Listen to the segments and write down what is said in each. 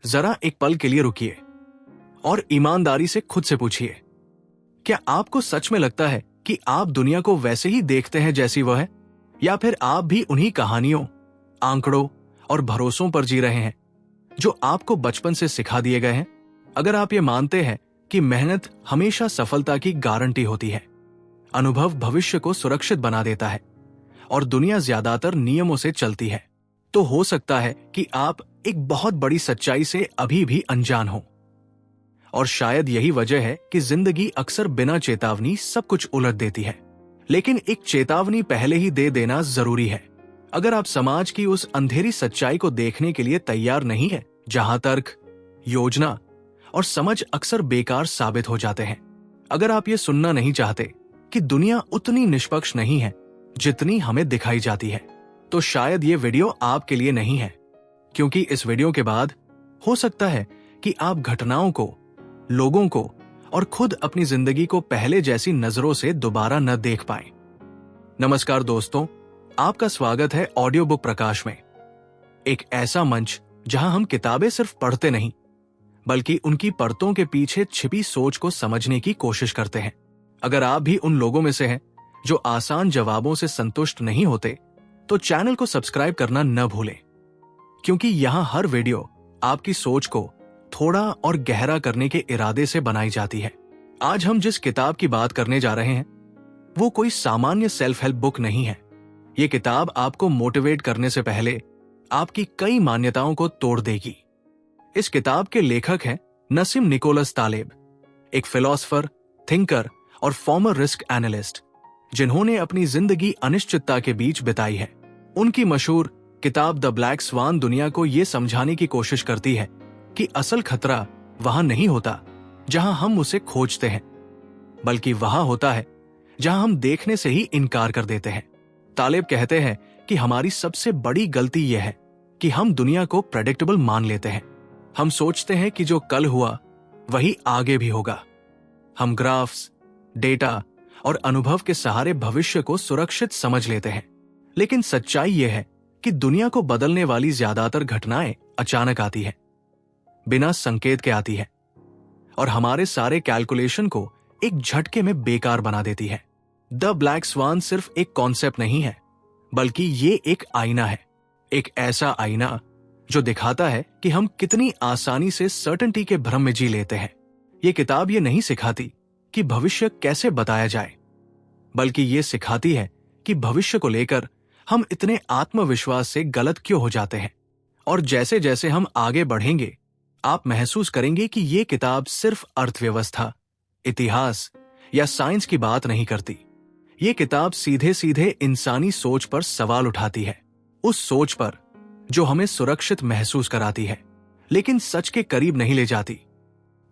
जरा एक पल के लिए रुकिए और ईमानदारी से खुद से पूछिए, क्या आपको सच में लगता है कि आप दुनिया को वैसे ही देखते हैं जैसी वह है, या फिर आप भी उन्हीं कहानियों, आंकड़ों और भरोसों पर जी रहे हैं जो आपको बचपन से सिखा दिए गए हैं? अगर आप ये मानते हैं कि मेहनत हमेशा सफलता की गारंटी होती है, अनुभव भविष्य को सुरक्षित बना देता है और दुनिया ज्यादातर नियमों से चलती है, तो हो सकता है कि आप एक बहुत बड़ी सच्चाई से अभी भी अनजान हो। और शायद यही वजह है कि जिंदगी अक्सर बिना चेतावनी सब कुछ उलट देती है। लेकिन एक चेतावनी पहले ही दे देना जरूरी है। अगर आप समाज की उस अंधेरी सच्चाई को देखने के लिए तैयार नहीं है, जहां तर्क, योजना और समझ अक्सर बेकार साबित हो जाते हैं, अगर आप ये सुनना नहीं चाहते कि दुनिया उतनी निष्पक्ष नहीं है जितनी हमें दिखाई जाती है, तो शायद ये वीडियो आपके लिए नहीं है। क्योंकि इस वीडियो के बाद हो सकता है कि आप घटनाओं को, लोगों को और खुद अपनी जिंदगी को पहले जैसी नजरों से दोबारा न देख पाएं। नमस्कार दोस्तों, आपका स्वागत है ऑडियो बुक प्रकाश में, एक ऐसा मंच जहां हम किताबें सिर्फ पढ़ते नहीं बल्कि उनकी परतों के पीछे छिपी सोच को समझने की कोशिश करते हैं। अगर आप भी उन लोगों में से हैं जो आसान जवाबों से संतुष्ट नहीं होते, तो चैनल को सब्सक्राइब करना न भूलें, क्योंकि यहां हर वीडियो आपकी सोच को थोड़ा और गहरा करने के इरादे से बनाई जाती है। आज हम जिस किताब की बात करने जा रहे हैं वो कोई सामान्य सेल्फ हेल्प बुक नहीं है। ये किताब आपको मोटिवेट करने से पहले आपकी कई मान्यताओं को तोड़ देगी। इस किताब के लेखक हैं नसीम निकोलस तालेब, एक फिलोसोफर, थिंकर और फॉर्मर रिस्क एनालिस्ट, जिन्होंने अपनी जिंदगी अनिश्चितता के बीच बिताई है। उनकी मशहूर किताब द ब्लैक स्वान दुनिया को यह समझाने की कोशिश करती है कि असल खतरा वहां नहीं होता जहां हम उसे खोजते हैं, बल्कि वहां होता है जहां हम देखने से ही इनकार कर देते हैं। तालेब कहते हैं कि हमारी सबसे बड़ी गलती यह है कि हम दुनिया को प्रेडिक्टेबल मान लेते हैं। हम सोचते हैं कि जो कल हुआ वही आगे भी होगा। हम ग्राफ्स, डेटा और अनुभव के सहारे भविष्य को सुरक्षित समझ लेते हैं। लेकिन सच्चाई यह है कि दुनिया को बदलने वाली ज्यादातर घटनाएं अचानक आती है, बिना संकेत के आती है, और हमारे सारे कैलकुलेशन को एक झटके में बेकार बना देती है। द ब्लैक स्वान सिर्फ एक कॉन्सेप्ट नहीं है, बल्कि ये एक आईना है। एक ऐसा आईना जो दिखाता है कि हम कितनी आसानी से सर्टेनिटी के भ्रम में जी लेते हैं। ये किताब ये नहीं सिखाती कि भविष्य कैसे बताया जाए, बल्कि ये सिखाती है कि भविष्य को लेकर हम इतने आत्मविश्वास से गलत क्यों हो जाते हैं। और जैसे जैसे हम आगे बढ़ेंगे, आप महसूस करेंगे कि ये किताब सिर्फ अर्थव्यवस्था, इतिहास या साइंस की बात नहीं करती। ये किताब सीधे सीधे इंसानी सोच पर सवाल उठाती है, उस सोच पर जो हमें सुरक्षित महसूस कराती है लेकिन सच के करीब नहीं ले जाती।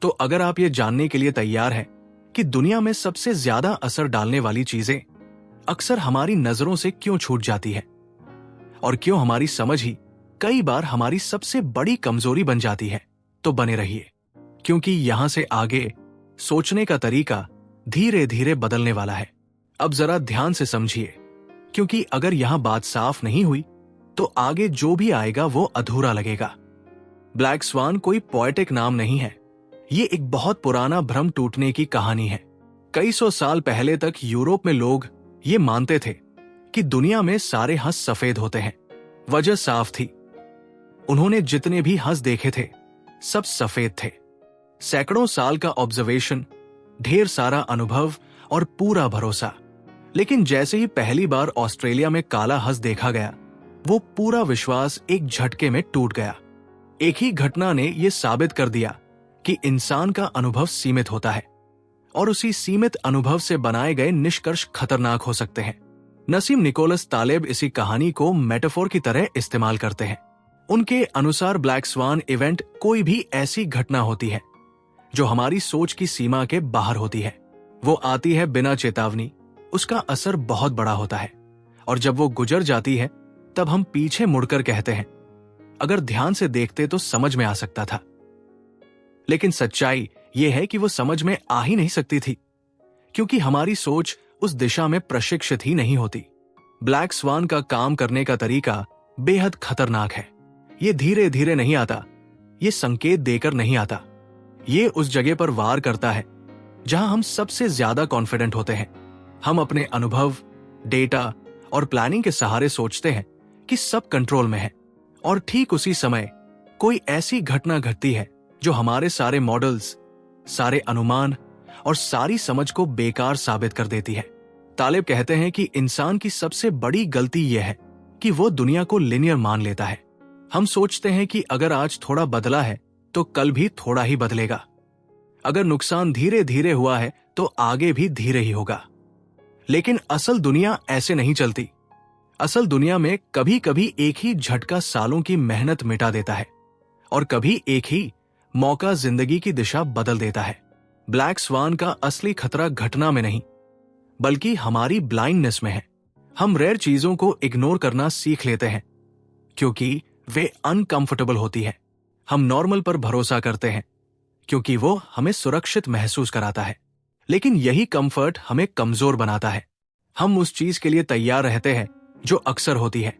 तो अगर आप ये जानने के लिए तैयार हैं कि दुनिया में सबसे ज्यादा असर डालने वाली चीजें अक्सर हमारी नजरों से क्यों छूट जाती है, और क्यों हमारी समझ ही कई बार हमारी सबसे बड़ी कमजोरी बन जाती है, तो बने रहिए, क्योंकि यहां से आगे सोचने का तरीका धीरे धीरे बदलने वाला है। अब जरा ध्यान से समझिए, क्योंकि अगर यहां बात साफ नहीं हुई तो आगे जो भी आएगा वो अधूरा लगेगा। ब्लैक स्वान कोई पोएटिक नाम नहीं है, ये एक बहुत पुराना भ्रम टूटने की कहानी है। कई सौ साल पहले तक यूरोप में लोग ये मानते थे कि दुनिया में सारे हंस सफेद होते हैं। वजह साफ थी, उन्होंने जितने भी हंस देखे थे सब सफेद थे। सैकड़ों साल का ऑब्जर्वेशन, ढेर सारा अनुभव और पूरा भरोसा। लेकिन जैसे ही पहली बार ऑस्ट्रेलिया में काला हंस देखा गया, वो पूरा विश्वास एक झटके में टूट गया। एक ही घटना ने यह साबित कर दिया कि इंसान का अनुभव सीमित होता है और उसी सीमित अनुभव से बनाए गए निष्कर्ष खतरनाक हो सकते हैं। नसीम निकोलस तालेब इसी कहानी को मेटाफोर की तरह इस्तेमाल करते हैं। उनके अनुसार ब्लैक स्वान इवेंट कोई भी ऐसी घटना होती है जो हमारी सोच की सीमा के बाहर होती है। वो आती है बिना चेतावनी, उसका असर बहुत बड़ा होता है, और जब वो गुजर जाती है तब हम पीछे मुड़कर कहते हैं, अगर ध्यान से देखते तो समझ में आ सकता था। लेकिन सच्चाई यह है कि वो समझ में आ ही नहीं सकती थी, क्योंकि हमारी सोच उस दिशा में प्रशिक्षित ही नहीं होती। ब्लैक स्वान का काम करने का तरीका बेहद खतरनाक है। ये धीरे धीरे नहीं आता, ये संकेत देकर नहीं आता। ये उस जगह पर वार करता है जहां हम सबसे ज्यादा कॉन्फिडेंट होते हैं। हम अपने अनुभव, डेटा और प्लानिंग के सहारे सोचते हैं कि सब कंट्रोल में है, और ठीक उसी समय कोई ऐसी घटना घटती है जो हमारे सारे मॉडल्स, सारे अनुमान और सारी समझ को बेकार साबित कर देती है। तालिब कहते हैं कि इंसान की सबसे बड़ी गलती यह है कि वो दुनिया को लिनियर मान लेता है। हम सोचते हैं कि अगर आज थोड़ा बदला है तो कल भी थोड़ा ही बदलेगा। अगर नुकसान धीरे धीरे हुआ है तो आगे भी धीरे ही होगा। लेकिन असल दुनिया ऐसे नहीं चलती। असल दुनिया में कभी कभी एक ही झटका सालों की मेहनत मिटा देता है, और कभी एक ही मौका जिंदगी की दिशा बदल देता है। ब्लैक स्वान का असली खतरा घटना में नहीं, बल्कि हमारी ब्लाइंडनेस में है। हम रेयर चीजों को इग्नोर करना सीख लेते हैं क्योंकि वे अनकंफर्टेबल होती है। हम नॉर्मल पर भरोसा करते हैं क्योंकि वो हमें सुरक्षित महसूस कराता है। लेकिन यही कंफर्ट हमें कमजोर बनाता है। हम उस चीज के लिए तैयार रहते हैं जो अक्सर होती है,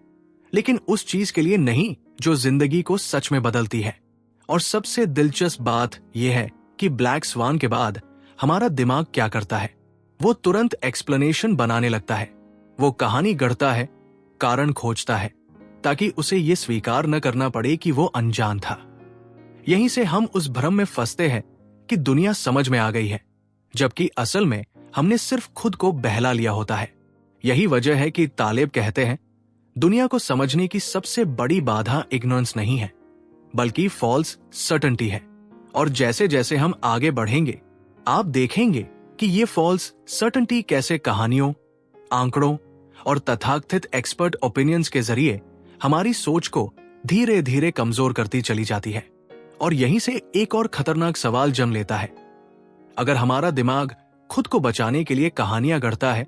लेकिन उस चीज के लिए नहीं जो जिंदगी को सच में बदलती है। और सबसे दिलचस्प बात यह है कि ब्लैक स्वान के बाद हमारा दिमाग क्या करता है। वो तुरंत एक्सप्लेनेशन बनाने लगता है। वो कहानी गढ़ता है, कारण खोजता है, ताकि उसे ये स्वीकार न करना पड़े कि वो अनजान था। यहीं से हम उस भ्रम में फंसते हैं कि दुनिया समझ में आ गई है, जबकि असल में हमने सिर्फ खुद को बहला लिया होता है। यही वजह है कि तालिब कहते हैं, दुनिया को समझने की सबसे बड़ी बाधा इग्नोरेंस नहीं है, बल्कि फॉल्स सर्टेनिटी है। और जैसे जैसे हम आगे बढ़ेंगे, आप देखेंगे कि ये फॉल्स सर्टेनिटी कैसे कहानियों, आंकड़ों और तथाकथित एक्सपर्ट ओपिनियंस के जरिए हमारी सोच को धीरे धीरे कमजोर करती चली जाती है। और यहीं से एक और खतरनाक सवाल जन्म लेता है। अगर हमारा दिमाग खुद को बचाने के लिए कहानियां गढ़ता है,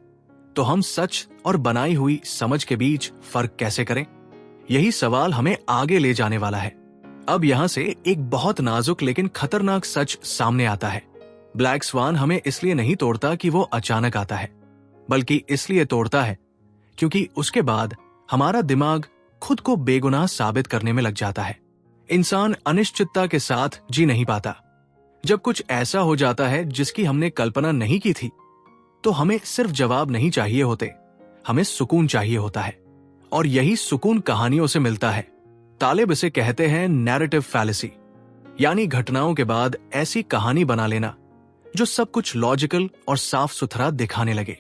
तो हम सच और बनाई हुई समझ के बीच फर्क कैसे करें? यही सवाल हमें आगे ले जाने वाला है। अब यहां से एक बहुत नाजुक लेकिन खतरनाक सच सामने आता है। ब्लैक स्वान हमें इसलिए नहीं तोड़ता कि वो अचानक आता है, बल्कि इसलिए तोड़ता है क्योंकि उसके बाद हमारा दिमाग खुद को बेगुनाह साबित करने में लग जाता है। इंसान अनिश्चितता के साथ जी नहीं पाता। जब कुछ ऐसा हो जाता है जिसकी हमने कल्पना नहीं की थी, तो हमें सिर्फ जवाब नहीं चाहिए होते, हमें सुकून चाहिए होता है। और यही सुकून कहानियों से मिलता है। तालिब इसे कहते हैं नैरेटिव फैलेसी, यानी घटनाओं के बाद ऐसी कहानी बना लेना जो सब कुछ लॉजिकल और साफ सुथरा दिखाने लगे।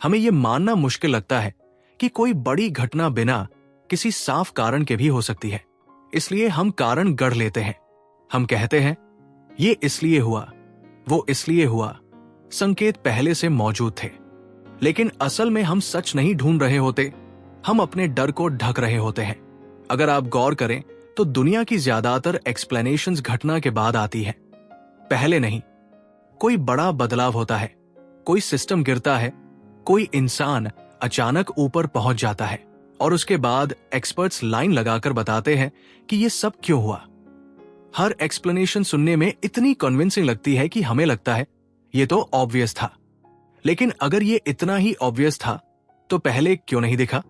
हमें यह मानना मुश्किल लगता है कि कोई बड़ी घटना बिना किसी साफ कारण के भी हो सकती है, इसलिए हम कारण गढ़ लेते हैं। हम कहते हैं, ये इसलिए हुआ, वो इसलिए हुआ, संकेत पहले से मौजूद थे। लेकिन असल में हम सच नहीं ढूंढ रहे होते, हम अपने डर को ढक रहे होते हैं। अगर आप गौर करें तो दुनिया की ज्यादातर एक्सप्लेनेशंस घटना के बाद आती है, पहले नहीं। कोई बड़ा बदलाव होता है, कोई सिस्टम गिरता है, कोई इंसान अचानक ऊपर पहुंच जाता है, और उसके बाद एक्सपर्ट्स लाइन लगाकर बताते हैं कि यह सब क्यों हुआ। हर एक्सप्लेनेशन सुनने में इतनी कन्विंसिंग लगती है कि हमें लगता है यह तो ऑब्वियस था। लेकिन अगर यह इतना ही ऑब्वियस था तो पहले क्यों नहीं दिखा?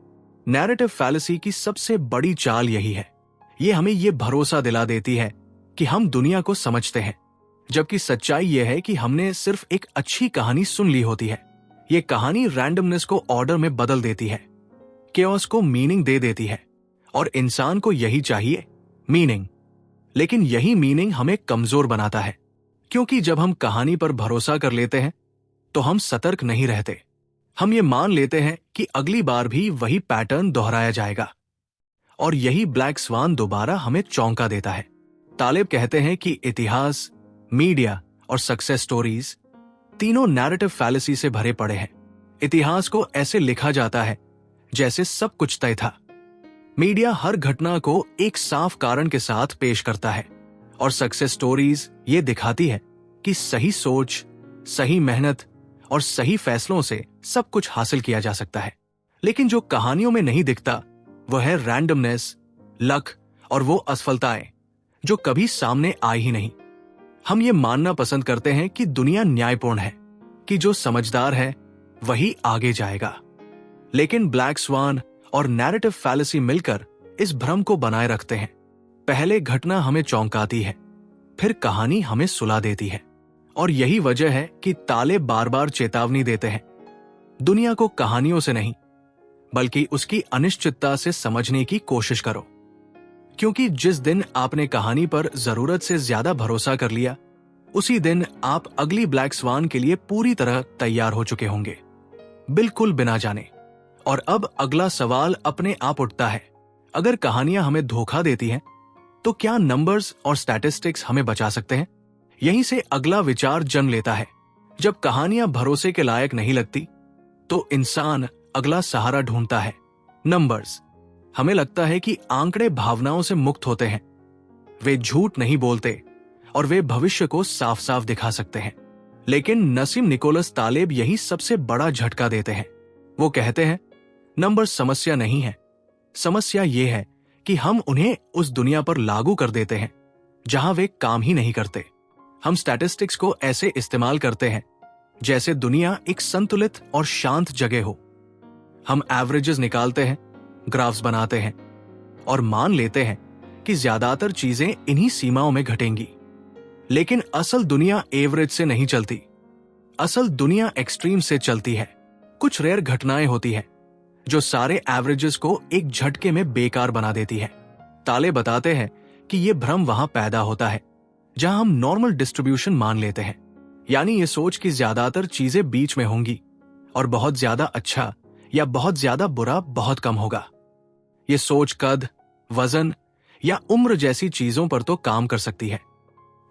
नैरेटिव फैलेसी की सबसे बड़ी चाल यही है। यह हमें यह भरोसा दिला देती है कि हम दुनिया को समझते हैं, जबकि सच्चाई यह है कि हमने सिर्फ एक अच्छी कहानी सुन ली होती है। यह कहानी रैंडमनेस को ऑर्डर में बदल देती है, केओस को मीनिंग दे देती है, और इंसान को यही चाहिए, मीनिंग। लेकिन यही मीनिंग हमें कमजोर बनाता है, क्योंकि जब हम कहानी पर भरोसा कर लेते हैं तो हम सतर्क नहीं रहते। हम ये मान लेते हैं कि अगली बार भी वही पैटर्न दोहराया जाएगा, और यही ब्लैक स्वान दोबारा हमें चौंका देता है। तालिब कहते हैं कि इतिहास, मीडिया और सक्सेस स्टोरीज तीनों नैरेटिव फैलेसी से भरे पड़े हैं। इतिहास को ऐसे लिखा जाता है जैसे सब कुछ तय था। मीडिया हर घटना को एक साफ कारण के साथ पेश करता है, और सक्सेस स्टोरीज ये दिखाती है कि सही सोच, सही मेहनत और सही फैसलों से सब कुछ हासिल किया जा सकता है। लेकिन जो कहानियों में नहीं दिखता वह है रैंडमनेस, लक और वो असफलताएं जो कभी सामने आई ही नहीं। हम ये मानना पसंद करते हैं कि दुनिया न्यायपूर्ण है, कि जो समझदार है वही आगे जाएगा। लेकिन ब्लैक स्वान और नैरेटिव फैलेसी मिलकर इस भ्रम को बनाए रखते हैं। पहले घटना हमें चौंकाती है, फिर कहानी हमें सुला देती है। और यही वजह है कि तालेब बार बार चेतावनी देते हैं, दुनिया को कहानियों से नहीं बल्कि उसकी अनिश्चितता से समझने की कोशिश करो। क्योंकि जिस दिन आपने कहानी पर जरूरत से ज्यादा भरोसा कर लिया, उसी दिन आप अगली ब्लैक स्वान के लिए पूरी तरह तैयार हो चुके होंगे, बिल्कुल बिना जाने। और अब अगला सवाल अपने आप उठता है, अगर कहानियां हमें धोखा देती हैं, तो क्या नंबर्स और स्टैटिस्टिक्स हमें बचा सकते हैं? यहीं से अगला विचार जन्म लेता है। जब कहानियां भरोसे के लायक नहीं लगती, तो इंसान अगला सहारा ढूंढता है, नंबर्स। हमें लगता है कि आंकड़े भावनाओं से मुक्त होते हैं, वे झूठ नहीं बोलते और वे भविष्य को साफ साफ दिखा सकते हैं। लेकिन नसीम निकोलस तालेब यही सबसे बड़ा झटका देते हैं। वो कहते हैं, नंबर समस्या नहीं है, समस्या ये है कि हम उन्हें उस दुनिया पर लागू कर देते हैं जहां वे काम ही नहीं करते। हम स्टैटिस्टिक्स को ऐसे इस्तेमाल करते हैं जैसे दुनिया एक संतुलित और शांत जगह हो। हम एवरेजेस निकालते हैं, ग्राफ्स बनाते हैं और मान लेते हैं कि ज्यादातर चीजें इन्हीं सीमाओं में घटेंगी। लेकिन असल दुनिया एवरेज से नहीं चलती, असल दुनिया एक्सट्रीम से चलती है। कुछ रेयर घटनाएं होती हैं जो सारे एवरेजेस को एक झटके में बेकार बना देती है। ताले बताते हैं कि यह भ्रम वहां पैदा होता है जहां हम नॉर्मल डिस्ट्रीब्यूशन मान लेते हैं, यानी ये सोच कि ज्यादातर चीजें बीच में होंगी और बहुत ज्यादा अच्छा या बहुत ज्यादा बुरा बहुत कम होगा। ये सोच कद, वजन या उम्र जैसी चीजों पर तो काम कर सकती है,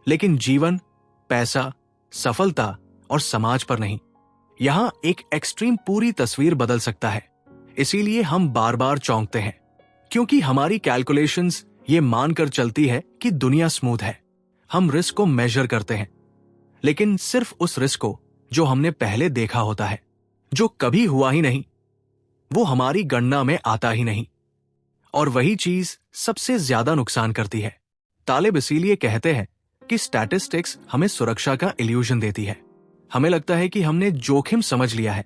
लेकिन जीवन, पैसा, सफलता और समाज पर नहीं। यहां एक एक्सट्रीम पूरी तस्वीर बदल सकता है। इसीलिए हम बार बार चौंकते हैं, क्योंकि हमारी कैलकुलेशंस ये मानकर चलती है कि दुनिया स्मूथ है। हम रिस्क को मेजर करते हैं, लेकिन सिर्फ उस रिस्क को जो हमने पहले देखा होता है। जो कभी हुआ ही नहीं, वो हमारी गणना में आता ही नहीं, और वही चीज सबसे ज्यादा नुकसान करती है। तालिब इसीलिए कहते हैं कि स्टैटिस्टिक्स हमें सुरक्षा का इल्यूजन देती है। हमें लगता है कि हमने जोखिम समझ लिया है,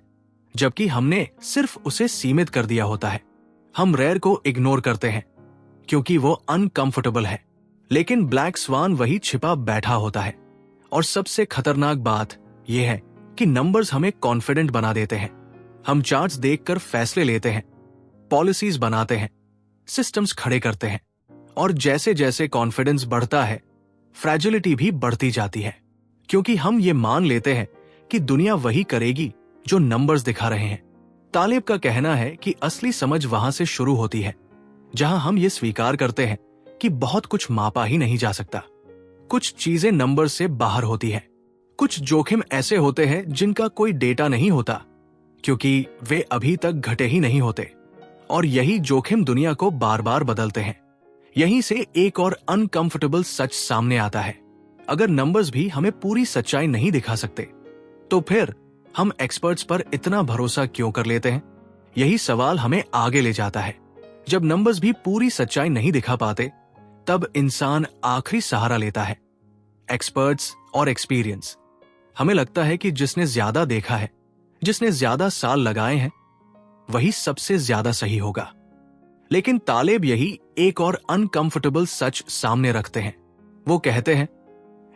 जबकि हमने सिर्फ उसे सीमित कर दिया होता है। हम रेयर को इग्नोर करते हैं क्योंकि वो अनकंफर्टेबल है, लेकिन ब्लैक स्वान वही छिपा बैठा होता है। और सबसे खतरनाक बात यह है कि नंबर्स हमें कॉन्फिडेंट बना देते हैं। हम चार्ट्स देखकर फैसले लेते हैं, पॉलिसीज बनाते हैं, सिस्टम्स खड़े करते हैं, और जैसे जैसे कॉन्फिडेंस बढ़ता है, फ्रैजिलिटी भी बढ़ती जाती है, क्योंकि हम ये मान लेते हैं कि दुनिया वही करेगी जो नंबर्स दिखा रहे हैं। तालिब का कहना है कि असली समझ वहां से शुरू होती है जहां हम ये स्वीकार करते हैं कि बहुत कुछ मापा ही नहीं जा सकता। कुछ चीजें नंबर से बाहर होती है। कुछ जोखिम ऐसे होते हैं जिनका कोई डेटा नहीं होता, क्योंकि वे अभी तक घटे ही नहीं होते, और यही जोखिम दुनिया को बार बार बदलते हैं। यहीं से एक और अनकंफर्टेबल सच सामने आता है। अगर नंबर्स भी हमें पूरी सच्चाई नहीं दिखा सकते, तो फिर हम एक्सपर्ट्स पर इतना भरोसा क्यों कर लेते हैं? यही सवाल हमें आगे ले जाता है। जब नंबर्स भी पूरी सच्चाई नहीं दिखा पाते, तब इंसान आखिरी सहारा लेता है, एक्सपर्ट्स और एक्सपीरियंस। हमें लगता है कि जिसने ज्यादा देखा है, जिसने ज्यादा साल लगाए हैं, वही सबसे ज्यादा सही होगा। लेकिन तालिब यही एक और अनकंफर्टेबल सच सामने रखते हैं। वो कहते हैं,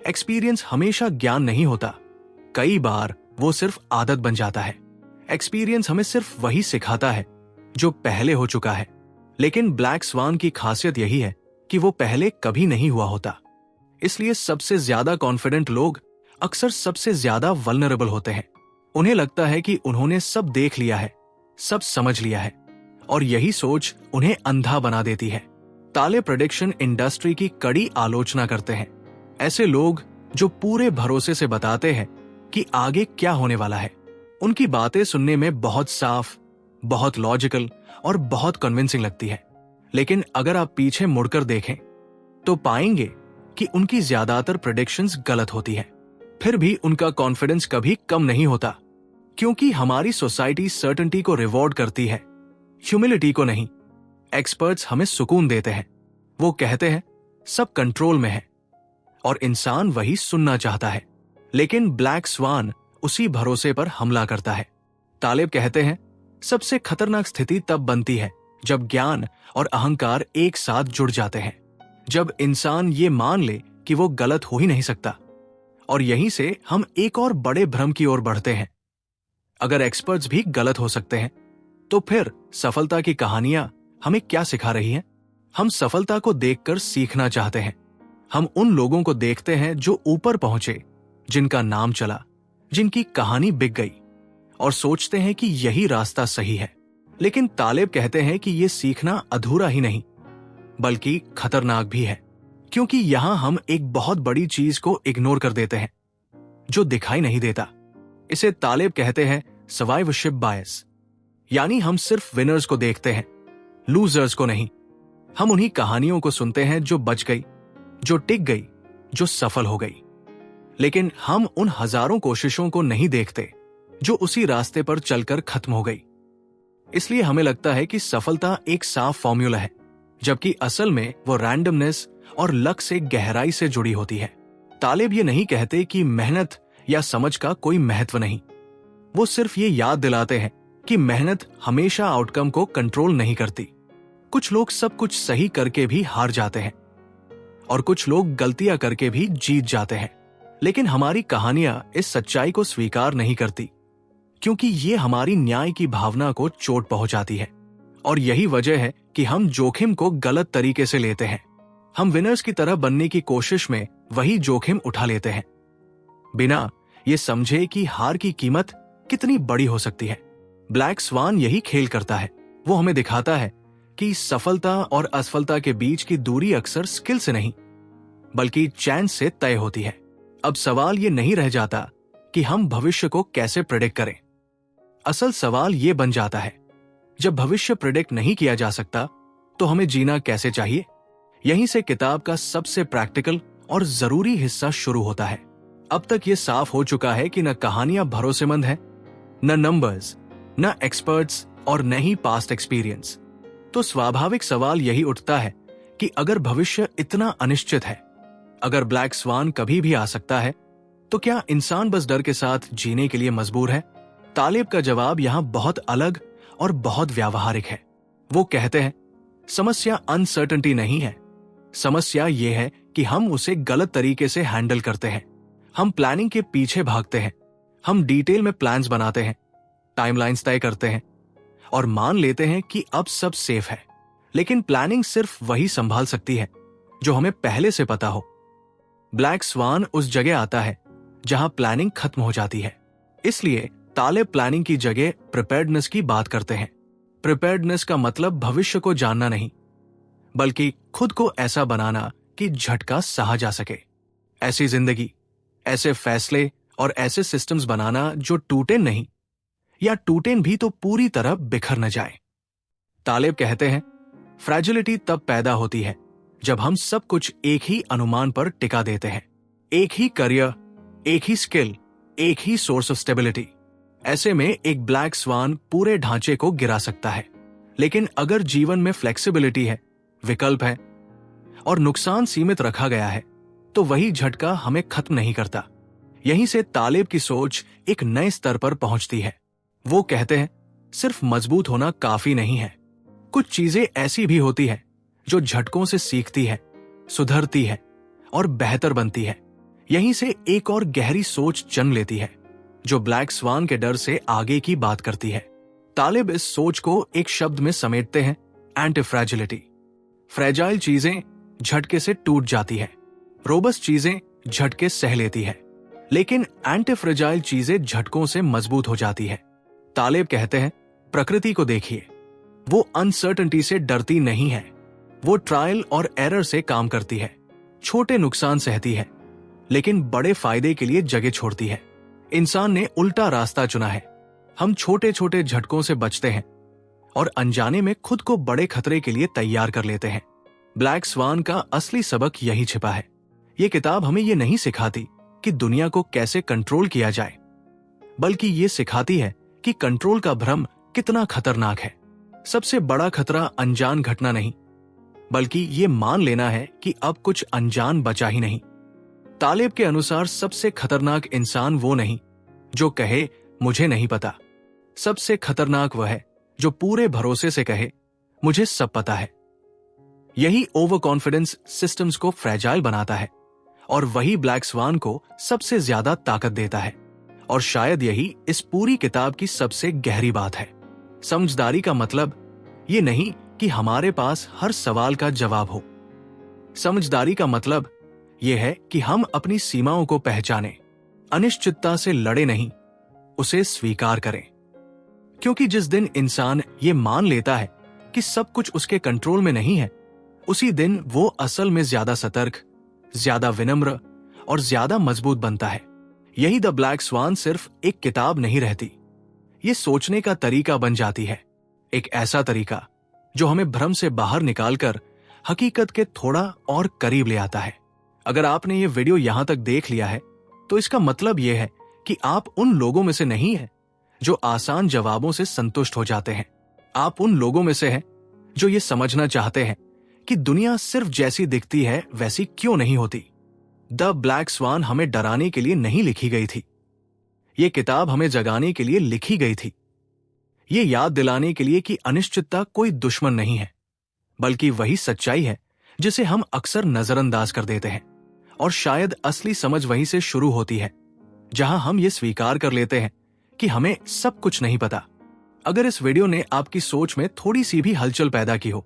एक्सपीरियंस हमेशा ज्ञान नहीं होता, कई बार वो सिर्फ आदत बन जाता है। एक्सपीरियंस हमें सिर्फ वही सिखाता है जो पहले हो चुका है, लेकिन ब्लैक स्वान की खासियत यही है कि वो पहले कभी नहीं हुआ होता। इसलिए सबसे ज्यादा कॉन्फिडेंट लोग अक्सर सबसे ज्यादा वल्नरेबल होते हैं। उन्हें लगता है कि उन्होंने सब देख लिया है, सब समझ लिया है, और यही सोच उन्हें अंधा बना देती है। ताले प्रेडिक्शन इंडस्ट्री की कड़ी आलोचना करते हैं। ऐसे लोग जो पूरे भरोसे से बताते हैं कि आगे क्या होने वाला है। उनकी बातें सुनने में बहुत साफ, बहुत लॉजिकल और बहुत कन्विंसिंग लगती है, लेकिन अगर आप पीछे मुड़कर देखें तो पाएंगे कि उनकी ज्यादातर प्रेडिक्शंस गलत होती है। फिर भी उनका कॉन्फिडेंस कभी कम नहीं होता, क्योंकि हमारी सोसाइटी सर्टेनिटी को रिवॉर्ड करती है, ह्यूमिलिटी को नहीं। एक्सपर्ट्स हमें सुकून देते हैं। वो कहते हैं सब कंट्रोल में है, और इंसान वही सुनना चाहता है। लेकिन ब्लैक स्वान उसी भरोसे पर हमला करता है। तालिब कहते हैं, सबसे खतरनाक स्थिति तब बनती है जब ज्ञान और अहंकार एक साथ जुड़ जाते हैं। जब इंसान ये मान ले कि वो गलत हो ही नहीं सकता। और यहीं से हम एक और बड़े भ्रम की ओर बढ़ते हैं। अगर एक्सपर्ट्स भी गलत हो सकते हैं, तो फिर सफलता की कहानियां हमें क्या सिखा रही हैं? हम सफलता को देखकर सीखना चाहते हैं। हम उन लोगों को देखते हैं जो ऊपर पहुंचे, जिनका नाम चला, जिनकी कहानी बिक गई, और सोचते हैं कि यही रास्ता सही है। लेकिन तालिब कहते हैं कि यह सीखना अधूरा ही नहीं, बल्कि खतरनाक भी है, क्योंकि यहां हम एक बहुत बड़ी चीज को इग्नोर कर देते हैं, जो दिखाई नहीं देता। इसे तालिब कहते हैं सर्वाइवरशिप बायस, यानी हम सिर्फ विनर्स को देखते हैं, लूजर्स को नहीं। हम उन्हीं कहानियों को सुनते हैं जो बच गई, जो टिक गई, जो सफल हो गई। लेकिन हम उन हजारों कोशिशों को नहीं देखते जो उसी रास्ते पर चलकर खत्म हो गई। इसलिए हमें लगता है कि सफलता एक साफ फॉर्मूला है, जबकि असल में वो रैंडमनेस और लक से गहराई से जुड़ी होती है। तालिब ये नहीं कहते कि मेहनत या समझ का कोई महत्व नहीं। वो सिर्फ ये याद दिलाते हैं कि मेहनत हमेशा आउटकम को कंट्रोल नहीं करती। कुछ लोग सब कुछ सही करके भी हार जाते हैं, और कुछ लोग गलतियां करके भी जीत जाते हैं। लेकिन हमारी कहानियां इस सच्चाई को स्वीकार नहीं करती, क्योंकि ये हमारी न्याय की भावना को चोट पहुंचाती है। और यही वजह है कि हम जोखिम को गलत तरीके से लेते हैं। हम विनर्स की तरह बनने की कोशिश में वही जोखिम उठा लेते हैं, बिना ये समझे कि हार की कीमत कितनी बड़ी हो सकती है। ब्लैक स्वान यही खेल करता है। वो हमें दिखाता है कि सफलता और असफलता के बीच की दूरी अक्सर स्किल से नहीं, बल्कि चांस से तय होती है। अब सवाल ये नहीं रह जाता कि हम भविष्य को कैसे प्रेडिक्ट करें। असल सवाल ये बन जाता है, जब भविष्य प्रेडिक्ट नहीं किया जा सकता, तो हमें जीना कैसे चाहिए? यहीं से किताब का सबसे प्रैक्टिकल और जरूरी हिस्सा शुरू होता है। अब तक ये साफ हो चुका है कि न कहानियां भरोसेमंद हैं, न नंबर्स, न एक्सपर्ट्स, और न ही पास्ट एक्सपीरियंस। तो स्वाभाविक सवाल यही उठता है कि अगर भविष्य इतना अनिश्चित है, अगर ब्लैक स्वान कभी भी आ सकता है, तो क्या इंसान बस डर के साथ जीने के लिए मजबूर है? तालिब का जवाब यहां बहुत अलग और बहुत व्यावहारिक है। वो कहते हैं, समस्या अनसर्टेनिटी नहीं है, समस्या ये है कि हम उसे गलत तरीके से हैंडल करते हैं। हम प्लानिंग के पीछे भागते हैं, हम डिटेल में प्लान्स बनाते हैं, टाइमलाइंस तय करते हैं, और मान लेते हैं कि अब सब सेफ है। लेकिन प्लानिंग सिर्फ वही संभाल सकती है जो हमें पहले से पता हो। ब्लैक स्वान उस जगह आता है जहां प्लानिंग खत्म हो जाती है। इसलिए तालिब प्लानिंग की जगह प्रिपेयर्डनेस की बात करते हैं। प्रिपेयर्डनेस का मतलब भविष्य को जानना नहीं, बल्कि खुद को ऐसा बनाना कि झटका सहा जा सके। ऐसी जिंदगी, ऐसे फैसले और ऐसे सिस्टम्स बनाना जो टूटे नहीं, या टूटे भी तो पूरी तरह बिखर न जाए। तालिब कहते हैं, फ्रैजिलिटी तब पैदा होती है जब हम सब कुछ एक ही अनुमान पर टिका देते हैं। एक ही करियर, एक ही स्किल, एक ही सोर्स ऑफ स्टेबिलिटी। ऐसे में एक ब्लैक स्वान पूरे ढांचे को गिरा सकता है। लेकिन अगर जीवन में फ्लेक्सिबिलिटी है, विकल्प है, और नुकसान सीमित रखा गया है, तो वही झटका हमें खत्म नहीं करता। यहीं से तालिब की सोच एक नए स्तर पर पहुंचती है। वो कहते हैं, सिर्फ मजबूत होना काफी नहीं है। कुछ चीजें ऐसी भी होती है जो झटकों से सीखती है, सुधरती है और बेहतर बनती है। यहीं से एक और गहरी सोच जन्म लेती है, जो ब्लैक स्वान के डर से आगे की बात करती है। तालिब इस सोच को एक शब्द में समेटते हैं, एंटी फ्रैजिलिटी। फ्रेजाइल चीजें झटके से टूट जाती है, रोबस्ट चीजें झटके सह लेती है, लेकिन एंटी फ्रेजाइल चीजें झटकों से मजबूत हो जाती है। तालिब कहते हैं, प्रकृति को देखिए, वो अनसर्टेनिटी से डरती नहीं है, वो ट्रायल और एरर से काम करती है, छोटे नुकसान सहती है, लेकिन बड़े फायदे के लिए जगह छोड़ती है। इंसान ने उल्टा रास्ता चुना है। हम छोटे छोटे झटकों से बचते हैं और अनजाने में खुद को बड़े खतरे के लिए तैयार कर लेते हैं। ब्लैक स्वान का असली सबक यही छिपा है। ये किताब हमें ये नहीं सिखाती कि दुनिया को कैसे कंट्रोल किया जाए, बल्कि ये सिखाती है कि कंट्रोल का भ्रम कितना खतरनाक है। सबसे बड़ा खतरा अनजान घटना नहीं, बल्कि ये मान लेना है कि अब कुछ अनजान बचा ही नहीं। तालिब के अनुसार सबसे खतरनाक इंसान वो नहीं जो कहे मुझे नहीं पता, सबसे खतरनाक वह है जो पूरे भरोसे से कहे मुझे सब पता है। यही ओवर कॉन्फिडेंस सिस्टम्स को फ्रेजाइल बनाता है और वही ब्लैक स्वान को सबसे ज्यादा ताकत देता है। और शायद यही इस पूरी किताब की सबसे गहरी बात है। समझदारी का मतलब ये नहीं कि हमारे पास हर सवाल का जवाब हो। समझदारी का मतलब ये है कि हम अपनी सीमाओं को पहचानें, अनिश्चितता से लड़े नहीं, उसे स्वीकार करें। क्योंकि जिस दिन इंसान ये मान लेता है कि सब कुछ उसके कंट्रोल में नहीं है, उसी दिन वो असल में ज्यादा सतर्क, ज्यादा विनम्र और ज्यादा मजबूत बनता है। यही द ब्लैक स्वान सिर्फ एक किताब नहीं रहती, ये सोचने का तरीका बन जाती है। एक ऐसा तरीका जो हमें भ्रम से बाहर निकालकर हकीकत के थोड़ा और करीब ले आता है। अगर आपने ये वीडियो यहां तक देख लिया है तो इसका मतलब यह है कि आप उन लोगों में से नहीं हैं जो आसान जवाबों से संतुष्ट हो जाते हैं। आप उन लोगों में से हैं जो ये समझना चाहते हैं कि दुनिया सिर्फ जैसी दिखती है वैसी क्यों नहीं होती। द ब्लैक स्वान हमें डराने के लिए नहीं लिखी गई थी, ये किताब हमें जगाने के लिए लिखी गई थी। ये याद दिलाने के लिए कि अनिश्चितता कोई दुश्मन नहीं है, बल्कि वही सच्चाई है जिसे हम अक्सर नजरअंदाज कर देते हैं। और शायद असली समझ वहीं से शुरू होती है जहां हम ये स्वीकार कर लेते हैं कि हमें सब कुछ नहीं पता। अगर इस वीडियो ने आपकी सोच में थोड़ी सी भी हलचल पैदा की हो,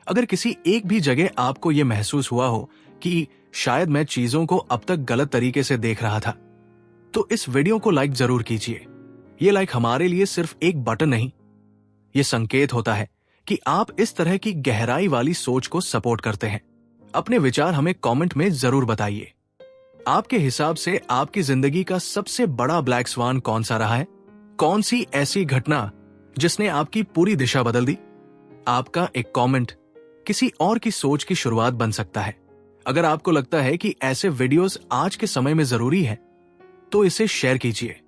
अगर किसी एक भी जगह आपको यह महसूस हुआ हो कि शायद मैं चीजों को अब तक गलत तरीके से देख रहा था, तो इस वीडियो को लाइक जरूर कीजिए। ये लाइक हमारे लिए सिर्फ एक बटन नहीं, ये संकेत होता है कि आप इस तरह की गहराई वाली सोच को सपोर्ट करते हैं। अपने विचार हमें कमेंट में जरूर बताइए। आपके हिसाब से आपकी जिंदगी का सबसे बड़ा ब्लैक स्वान कौन सा रहा है? कौन सी ऐसी घटना जिसने आपकी पूरी दिशा बदल दी? आपका एक कमेंट किसी और की सोच की शुरुआत बन सकता है। अगर आपको लगता है कि ऐसे वीडियोस आज के समय में जरूरी है, तो इसे शेयर कीजिए,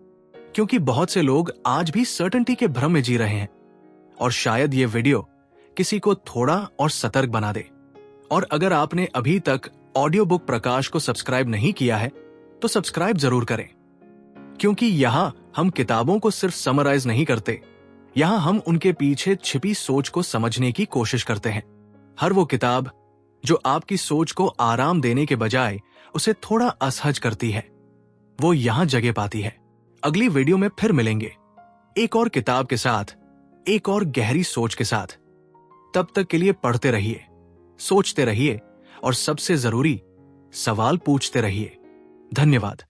क्योंकि बहुत से लोग आज भी सर्टेनिटी के भ्रम में जी रहे हैं और शायद ये वीडियो किसी को थोड़ा और सतर्क बना दे। और अगर आपने अभी तक ऑडियो बुक प्रकाश को सब्सक्राइब नहीं किया है, तो सब्सक्राइब जरूर करें, क्योंकि यहां हम किताबों को सिर्फ समराइज नहीं करते, यहां हम उनके पीछे छिपी सोच को समझने की कोशिश करते हैं। हर वो किताब जो आपकी सोच को आराम देने के बजाय उसे थोड़ा असहज करती है, वो यहां जगह पाती है। अगली वीडियो में फिर मिलेंगे, एक और किताब के साथ, एक और गहरी सोच के साथ। तब तक के लिए पढ़ते रहिए, सोचते रहिए और सबसे जरूरी, सवाल पूछते रहिए। धन्यवाद।